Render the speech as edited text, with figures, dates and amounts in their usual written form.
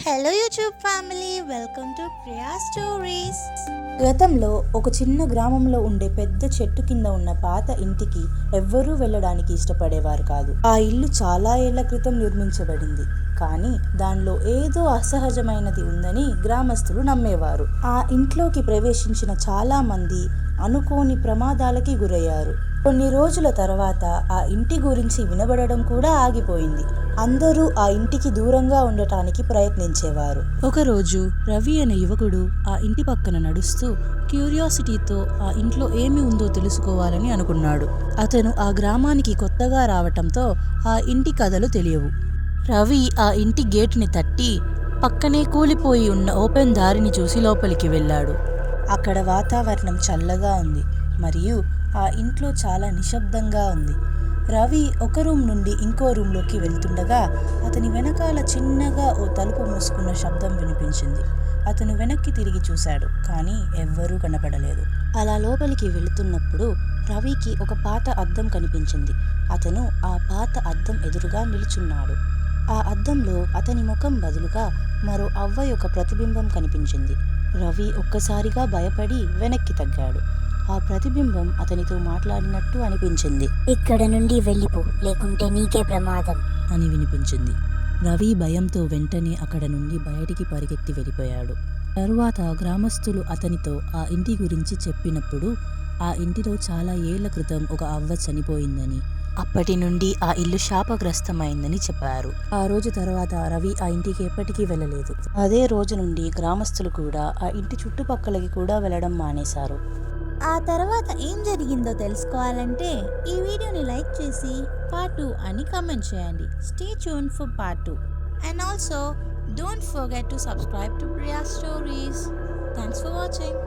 Hello YouTube family, welcome to Priya stories. గతంలో ఒక చిన్న గ్రామంలో ఉండే పెద్ద చెట్టు కింద ఉన్న పాత ఇంటికి ఎవ్వరూ వెళ్ళడానికి ఇష్టపడేవారు కాదు. ఆ ఇల్లు చాలా ఏళ్ల క్రితం నిర్మించబడింది, కానీ దానిలో ఏదో అసహజమైనది ఉందని గ్రామస్తులు నమ్మేవారు. ఆ ఇంట్లోకి ప్రవేశించిన చాలా మంది అనుకోని ప్రమాదాలకి గురయ్యారు. కొన్ని రోజుల తర్వాత ఆ ఇంటి గురించి వినబడడం కూడా ఆగిపోయింది. అందరూ ఆ ఇంటికి దూరంగా ఉండటానికి ప్రయత్నించేవారు. ఒకరోజు రవి అనే యువకుడు ఆ ఇంటి పక్కన నడుస్తూ క్యూరియాసిటీతో ఆ ఇంట్లో ఏమి ఉందో తెలుసుకోవాలని అనుకున్నాడు. అతను ఆ గ్రామానికి కొత్తగా రావటంతో ఆ ఇంటి కథలు తెలియవు. రవి ఆ ఇంటి గేటుని తట్టి పక్కనే కూలిపోయి ఉన్న ఓపెన్ దారిని చూసి లోపలికి వెళ్ళాడు. అక్కడ వాతావరణం చల్లగా ఉంది మరియు ఆ ఇంట్లో చాలా నిశ్శబ్దంగా ఉంది. రవి ఒక రూమ్ నుండి ఇంకో రూమ్లోకి వెళ్తుండగా అతని వెనకాల చిన్నగా ఓ తలుపు మూసుకున్న శబ్దం వినిపించింది. అతను వెనక్కి తిరిగి చూశాడు, కానీ ఎవ్వరూ కనపడలేదు. అలా లోపలికి వెళుతున్నప్పుడు రవికి ఒక పాత అద్దం కనిపించింది. అతను ఆ పాత అద్దం ఎదురుగా నిలుచున్నాడు. ఆ అద్దంలో అతని ముఖం బదులుగా మరో అవ్వ యొక్క ప్రతిబింబం కనిపించింది. రవి ఒక్కసారిగా భయపడి వెనక్కి తగ్గాడు. ఆ ప్రతిబింబం అతనితో మాట్లాడినట్టు అనిపించింది. ఇక్కడ నుండి వెళ్ళిపో, లేకుంటే నీకే ప్రమాదం అని వినిపించింది. రవి భయంతో వెంటనే అక్కడ నుండి బయటికి పరిగెత్తి వెళ్ళిపోయాడు. తరువాత గ్రామస్తులు అతనితో ఆ ఇంటి గురించి చెప్పినప్పుడు ఆ ఇంటిలో చాలా ఏళ్ల క్రితం ఒక అవ్వ చనిపోయిందని, అప్పటి నుండి ఆ ఇల్లు శాపగ్రస్తమైందని చెప్పారు. ఆ రోజు తర్వాత రవి ఆ ఇంటికి ఎప్పటికీ వెళ్ళలేదు. అదే రోజు నుండి గ్రామస్తులు కూడా ఆ ఇంటి చుట్టుపక్కలకి కూడా వెళ్ళడం మానేశారు. ఆ తర్వాత ఏం జరిగిందో తెలుసుకోవాలంటే ఈ వీడియోని లైక్ చేసి పార్ట్ 2 అని కామెంట్ చేయండి. Stay tune for part 2 and also don't forget to subscribe to Priya stories. Thanks for watching.